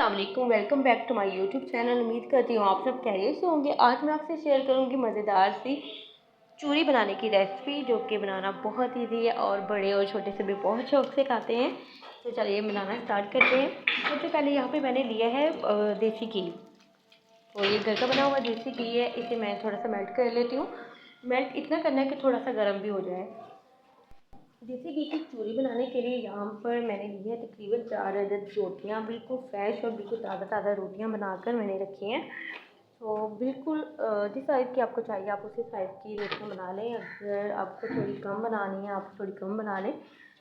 अस्सलाम वालेकुम, welcome back to my YouTube channel. उम्मीद करती हूँ आप सब खैरियत से होंगे। आज मैं आपसे शेयर करूँगी मज़ेदार सी चूरी बनाने की रेसिपी, जो कि बनाना बहुत ईजी है और बड़े और छोटे से भी बहुत शौक से खाते हैं। तो चलिए बनाना स्टार्ट करते हैं। सबसे पहले यहाँ पे मैंने लिया है देसी घी। तो ये घर का बना हुआ देसी घी है, इसे मैं थोड़ा सा मेल्ट कर लेती हूँ। मेल्ट इतना करना है कि थोड़ा सा गर्म भी हो जाए। देसी घी की चूरी बनाने के लिए यहाँ पर मैंने ली है तकरीबन 4 अदद रोटियाँ, बिल्कुल फ्रेश और बिल्कुल ताज़ा ताज़ा रोटियाँ बनाकर मैंने रखी हैं। तो बिल्कुल जिस साइज़ की आपको चाहिए आप उसी साइज़ की रोटियाँ बना लें। अगर आपको थोड़ी कम बनानी है आप थोड़ी कम बना लें।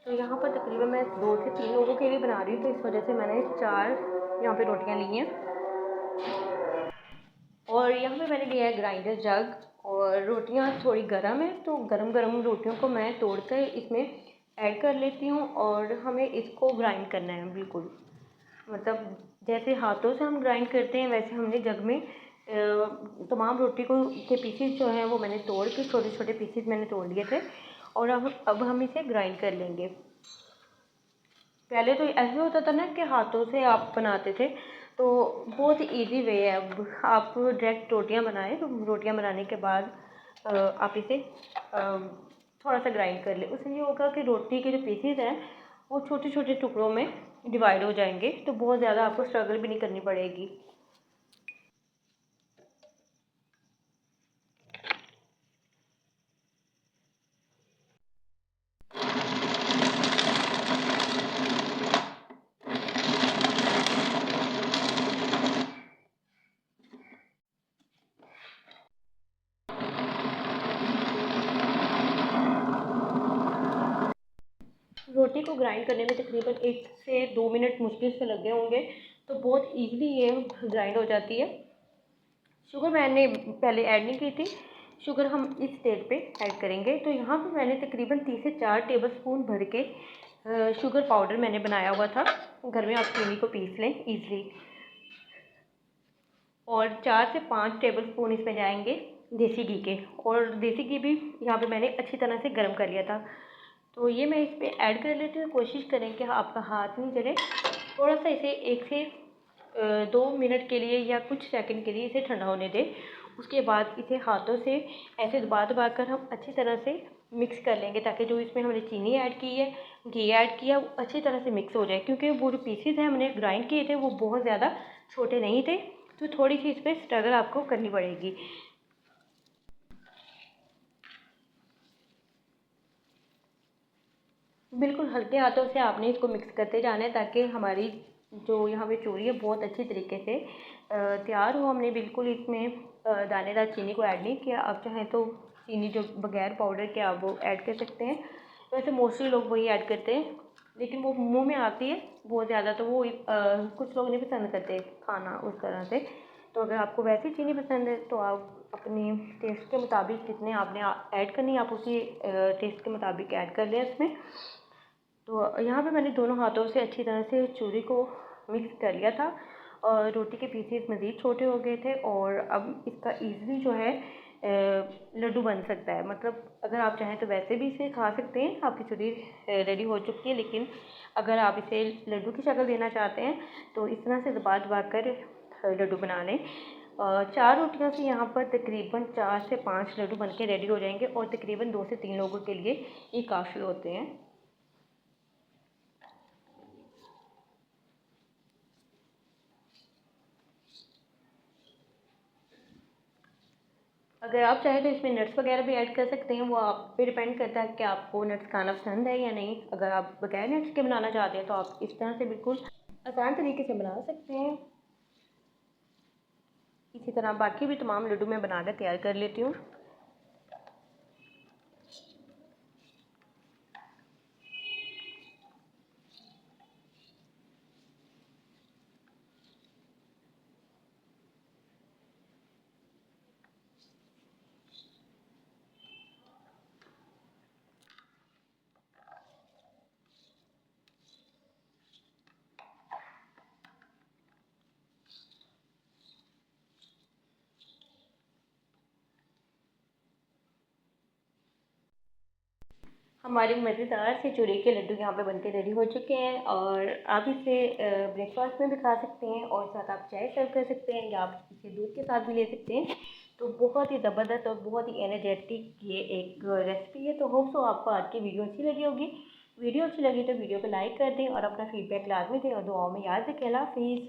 तो यहाँ पर तकरीबन मैं 2 से 3 लोगों के लिए बना रही हूँ, तो इस वजह से मैंने 4 यहाँ पर रोटियाँ ली हैं। और यहाँ पे मैंने लिया है ग्राइंडर जग, और रोटियाँ थोड़ी गर्म है तो गरम गरम रोटियों को मैं तोड़ कर इसमें ऐड कर लेती हूँ। और हमें इसको ग्राइंड करना है बिल्कुल, मतलब जैसे हाथों से हम ग्राइंड करते हैं वैसे हमने जग में तमाम रोटी को के पीसेस जो हैं वो मैंने तोड़ के छोटे छोटे पीसेस मैंने तोड़ लिए थे। और अब हम इसे ग्राइंड कर लेंगे। पहले तो ऐसे होता था ना कि हाथों से आप बनाते थे, तो बहुत इजी वे है। अब आप डायरेक्ट रोटियां बनाएं, तो रोटियां बनाने के बाद आप इसे थोड़ा सा ग्राइंड कर लें। उससे ये होगा कि रोटी के जो पीसेस हैं वो छोटे छोटे टुकड़ों में डिवाइड हो जाएंगे, तो बहुत ज़्यादा आपको स्ट्रगल भी नहीं करनी पड़ेगी। रोटी को ग्राइंड करने में तकरीबन 1 से 2 मिनट मुश्किल से लग गए होंगे, तो बहुत इजीली ये ग्राइंड हो जाती है। शुगर मैंने पहले ऐड नहीं की थी, शुगर हम इस स्टेज पे ऐड करेंगे। तो यहाँ पे मैंने तकरीबन 3 से 4 टेबलस्पून भर के शुगर पाउडर मैंने बनाया हुआ था। घर में आप चीनी को पीस लें ईज़िली। और 4 से 5 टेबलस्पून इसमें जाएंगे देसी घी के, और देसी घी भी यहाँ पे मैंने अच्छी तरह से गर्म कर लिया था। तो ये मैं इस पर ऐड कर लेती हूँ। कोशिश करें कि आपका हाथ नहीं जले। थोड़ा सा इसे 1 से 2 मिनट के लिए या कुछ सेकंड के लिए इसे ठंडा होने दें। उसके बाद इसे हाथों से ऐसे दबा दबा कर हम अच्छी तरह से मिक्स कर लेंगे, ताकि जो इसमें हमने चीनी ऐड की है, घी ऐड किया, वो अच्छी तरह से मिक्स हो जाए। क्योंकि वो जो पीसेस हैं हमने ग्राइंड किए थे वो बहुत ज़्यादा छोटे नहीं थे, तो थोड़ी सी इस पर स्ट्रगल आपको करनी पड़ेगी। बिल्कुल हल्के हाथों से आपने इसको मिक्स करते जाना है, ताकि हमारी जो यहाँ पे चूरी है बहुत अच्छी तरीके से तैयार हो। हमने बिल्कुल इसमें दानेदार चीनी को ऐड नहीं किया। आप चाहें तो चीनी जो बगैर पाउडर के आप वो ऐड कर सकते हैं। वैसे मोस्टली लोग वही ऐड करते हैं, लेकिन वो मुंह में आती है बहुत ज़्यादा, तो वो कुछ लोग नहीं पसंद करते खाना उस तरह से। तो अगर आपको वैसी चीनी पसंद है तो आप अपनी टेस्ट के मुताबिक जितने आपने ऐड करनी है आप उसी टेस्ट के मुताबिक ऐड कर लें इसमें। तो यहाँ पे मैंने दोनों हाथों से अच्छी तरह से चूरी को मिक्स कर लिया था, और रोटी के पीसेस मज़ीद छोटे हो गए थे। और अब इसका ईज़िली जो है लड्डू बन सकता है। मतलब अगर आप चाहें तो वैसे भी इसे खा सकते हैं, आपकी चूरी रेडी हो चुकी है। लेकिन अगर आप इसे लड्डू की शक्ल देना चाहते हैं तो इस तरह से दबा दबा कर लड्डू बना लें। 4 रोटियों से यहाँ पर तकरीबन 4 से 5 लड्डू बन के रेडी हो जाएंगे, और तकरीबन 2 से 3 लोगों के लिए ये काफ़ी होते हैं। अगर आप चाहें तो इसमें नट्स वगैरह भी ऐड कर सकते हैं, वो आप पे डिपेंड करता है कि आपको नट्स खाना पसंद है या नहीं। अगर आप बगैर नट्स के बनाना चाहते हैं तो आप इस तरह से बिल्कुल आसान तरीके से बना सकते हैं। इसी तरह बाकी भी तमाम लड्डू मैं बनाकर तैयार कर लेती हूँ। हमारे मज़ेदार से चूरे के लड्डू यहाँ पे बनके रेडी हो चुके हैं और आप इसे ब्रेकफास्ट में भी खा सकते हैं और साथ आप चाय सर्व कर सकते हैं या आप इसे दूध के साथ भी ले सकते हैं। तो बहुत ही ज़बरदस्त और बहुत ही एनर्जेटिक ये एक रेसिपी है। तो होप सो आपको आज की वीडियो अच्छी लगी होगी। वीडियो अच्छी लगी तो वीडियो को लाइक कर दें और अपना फीडबैक लाजमी दें और दुआओं में याद रखें। अल्लाह हाफ़िज़।